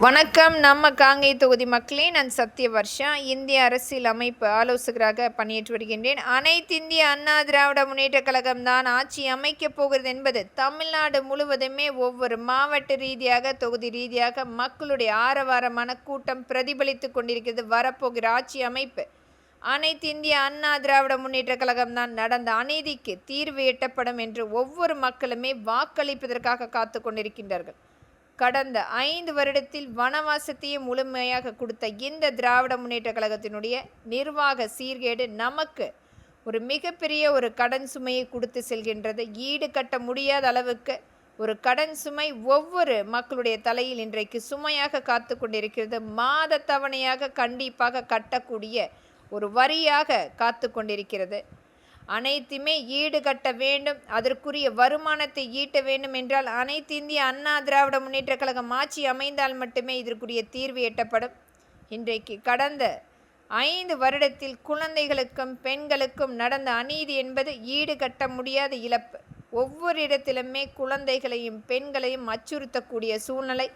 வணக்கம். நம்ம காங்கை தொகுதி மக்களே, நான் சத்யவர்ஷா இந்திய அரசியல் அமைப்பு ஆலோசகராக பணியாற்றி வருகின்றேன். அனைத்திந்திய அண்ணா திராவிட முன்னேற்றக் கழகம் தான் ஆட்சி அமைக்கப் போகிறது என்பது தமிழ்நாடு முழுவதுமே ஒவ்வொரு மாவட்ட ரீதியாக, தொகுதி ரீதியாக மக்களுடைய ஆரவாரமான கூட்டம் பிரதிபலித்து கொண்டிருக்கிறது. வரப்போகிற ஆட்சி அமைப்பு அனைத்திந்திய அண்ணா திராவிட முன்னேற்றக் கழகம் தான். நடந்த அநீதிக்கு தீர்வு எட்டப்படும் என்று ஒவ்வொரு மக்களுமே வாக்களிப்பதற்காக காத்து கொண்டிருக்கின்றார்கள். கடந்த 5 வருடத்தில் வனவாசத்தையே முழுமையாக கொடுத்த இந்த திராவிட முன்னேற்ற கழகத்தினுடைய நிர்வாக சீர்கேடு நமக்கு ஒரு மிகப்பெரிய ஒரு கடன் சுமையை கொடுத்து செல்கின்றது. ஈடு கட்ட முடியாத அளவுக்கு ஒரு கடன் சுமை ஒவ்வொரு மக்களுடைய தலையில் இன்றைக்கு சுமையாக காத்து கொண்டிருக்கிறது. மாத தவணையாக கண்டிப்பாக கட்டக்கூடிய ஒரு வரியாக காத்து கொண்டிருக்கிறது. அனைத்துமே ஈடுகட்ட வேண்டும், அதற்குரிய வருமானத்தை ஈட்ட வேண்டும் என்றால் அனைத்து இந்திய அண்ணா திராவிட முன்னேற்ற கழகம் ஆட்சி அமைந்தால் மட்டுமே இதற்குரிய தீர்வு எட்டப்படும். இன்றைக்கு கடந்த 5 வருடத்தில் குழந்தைகளுக்கும் பெண்களுக்கும் நடந்த அநீதி என்பது ஈடுகட்ட முடியாத இழப்பு. ஒவ்வொரு இடத்திலுமே குழந்தைகளையும் பெண்களையும் அச்சுறுத்தக்கூடிய சூழ்நிலை.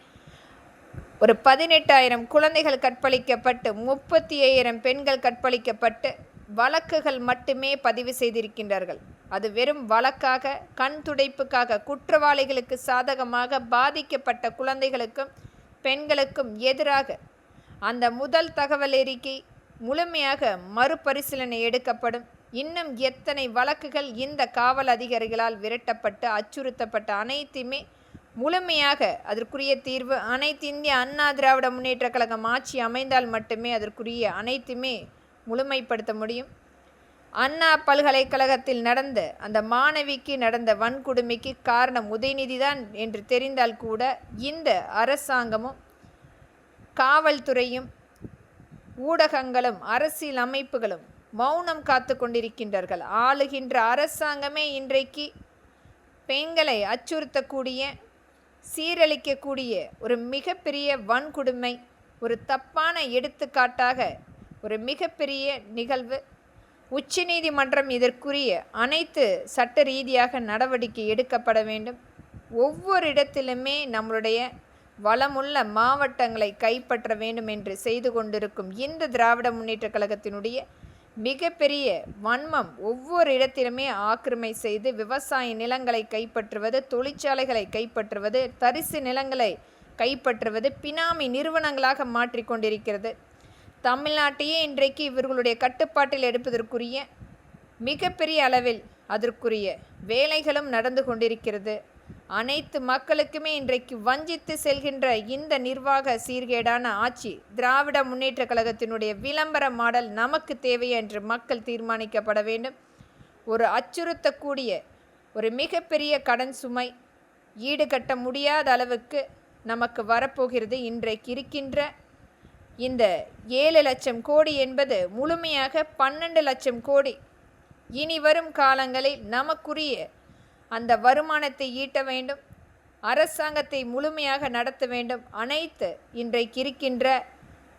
ஒரு 18,000 குழந்தைகள் கற்பழிக்கப்பட்டு 35,000 பெண்கள் கற்பழிக்கப்பட்டு வழக்குகள் மட்டுமே பதிவு செய்திருக்கின்றார்கள். அது வெறும் வழக்காக, கண் துடைப்புக்காக, குற்றவாளிகளுக்கு சாதகமாக பாதிக்கப்பட்ட குழந்தைகளுக்கும் பெண்களுக்கும் எதிராக அந்த முதல் தகவல் அறிக்கை முழுமையாக மறுபரிசீலனை எடுக்கப்படும். இன்னும் எத்தனை வழக்குகள் இந்த காவல் அதிகாரிகளால் விரட்டப்பட்டு அச்சுறுத்தப்பட்ட அனைத்துமே முழுமையாக அதற்குரிய தீர்வு அனைத்து இந்திய அண்ணா திராவிட முன்னேற்ற கழகம் ஆட்சி அமைந்தால் மட்டுமே அதற்குரிய அனைத்துமே முழுமைப்படுத்த முடியும். அண்ணா பல்கலைக்கழகத்தில் நடந்த அந்த மாணவிக்கு நடந்த வன்கொடுமைக்கு காரணம் உதயநிதி தான் என்று தெரிந்தால் கூட இந்த அரசாங்கமும் காவல்துறையும் ஊடகங்களும் அரசியல் அமைப்புகளும் மௌனம் காத்து கொண்டிருக்கின்றார்கள். ஆளுகின்ற அரசாங்கமே இன்றைக்கு பெண்களை அச்சுறுத்தக்கூடிய, சீரழிக்கக்கூடிய ஒரு மிகப்பெரிய வன்கொடுமை, ஒரு தப்பான எடுத்துக்காட்டாக ஒரு மிகப்பெரிய நிகழ்வு. உச்சநீதிமன்றம் இதற்குரிய அனைத்து சட்ட ரீதியாக நடவடிக்கை எடுக்கப்பட வேண்டும். ஒவ்வொரு இடத்திலுமே நம்மளுடைய வளமுள்ள மாவட்டங்களை கைப்பற்ற வேண்டும் என்று செய்து கொண்டிருக்கும் இந்த திராவிட முன்னேற்ற கழகத்தினுடைய மிகப்பெரிய வன்மம் ஒவ்வொரு இடத்திலுமே ஆக்கிரமை செய்து விவசாய நிலங்களை கைப்பற்றுவது, தொழிற்சாலைகளை கைப்பற்றுவது, தரிசு நிலங்களை கைப்பற்றுவது, பினாமி நிறுவனங்களாக மாற்றிக்கொண்டிருக்கிறது. தமிழ்நாட்டையே இன்றைக்கு இவர்களுடைய கட்டுப்பாட்டில் எடுப்பதற்குரிய மிகப்பெரிய அளவில் அதற்குரிய வேலைகளும் நடந்து கொண்டிருக்கிறது. அனைத்து மக்களுக்குமே இன்றைக்கு வஞ்சித்து செல்கின்ற இந்த நிர்வாக சீர்கேடான ஆட்சி திராவிட முன்னேற்ற கழகத்தினுடைய விளம்பர மாடல் நமக்கு தேவை என்று மக்கள் தீர்மானிக்கப்பட வேண்டும். ஒரு அச்சுறுத்தக்கூடிய ஒரு மிகப்பெரிய கடன் சுமை ஈடுகட்ட முடியாத அளவுக்கு நமக்கு வரப்போகிறது. இன்றைக்கு இருக்கின்ற இந்த 7 லட்சம் கோடி என்பது முழுமையாக 12 லட்சம் கோடி. இனி வரும் காலங்களில் நமக்குரிய அந்த வருமானத்தை ஈட்ட வேண்டும், அரசாங்கத்தை முழுமையாக நடத்த வேண்டும். அனைத்து இன்றைக்கு இருக்கின்ற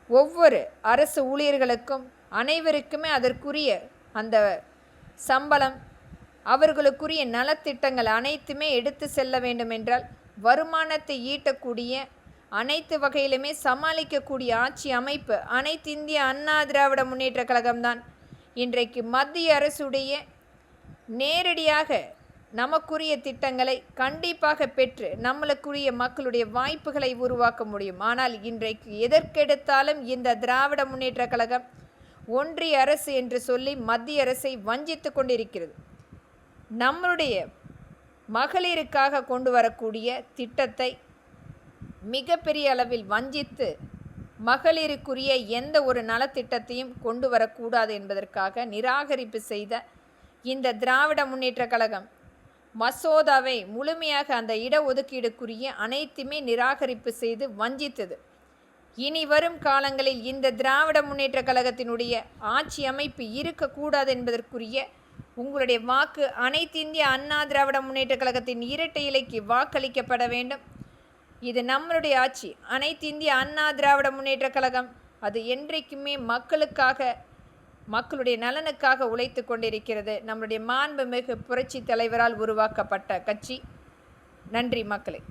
ஒவ்வொரு அரசு ஊழியர்களுக்கும் அனைவருக்குமே அதற்குரிய அந்த சம்பளம், அவர்களுக்குரிய நலத்திட்டங்கள் அனைத்துமே எடுத்து செல்ல வேண்டும் என்றால் வருமானத்தை ஈட்டக்கூடிய அனைத்து வகையிலுமே சமாளிக்கக்கூடிய ஆட்சி அமைப்பு அனைத்து இந்திய அண்ணா திராவிட முன்னேற்ற கழகம்தான். இன்றைக்கு மத்திய அரசுடைய நேரடியாக நமக்குரிய திட்டங்களை கண்டிப்பாக பெற்று நம்மளுக்குரிய மக்களுடைய வாய்ப்புகளை உருவாக்க முடியும். ஆனால் இன்றைக்கு எதற்கெடுத்தாலும் இந்த திராவிட முன்னேற்ற கழகம் ஒன்றிய அரசு என்று சொல்லி மத்திய அரசை வஞ்சித்து கொண்டிருக்கிறது. நம்மளுடைய மகளிருக்காக கொண்டு வரக்கூடிய திட்டத்தை மிகப்பெரிய அளவில் வஞ்சித்து மகளிருக்குரிய எந்த ஒரு நலத்திட்டத்தையும் கொண்டு வரக்கூடாது என்பதற்காக நிராகரிப்பு செய்த இந்த திராவிட முன்னேற்ற கழகம் மசோதாவை முழுமையாக அந்த இடஒதுக்கீடுக்குரிய அனைத்துமே நிராகரிப்பு செய்து வஞ்சித்தது. இனி வரும் காலங்களில் இந்த திராவிட முன்னேற்ற கழகத்தினுடைய ஆட்சி அமைப்பு இருக்கக்கூடாது என்பதற்குரிய உங்களுடைய வாக்கு அனைத்து இந்திய அண்ணா திராவிட முன்னேற்ற கழகத்தின் இரட்டை இலைக்கு வாக்களிக்கப்பட வேண்டும். இது நம்மளுடைய ஆட்சி. அனைத்து இந்திய அண்ணா திராவிட முன்னேற்ற கழகம் அது என்றைக்குமே மக்களுக்காக, மக்களுடைய நலனுக்காக உழைத்து கொண்டிருக்கிறது. நம்முடைய மாண்புமிகு புரட்சி தலைவரால் உருவாக்கப்பட்ட கட்சி. நன்றி மக்களே.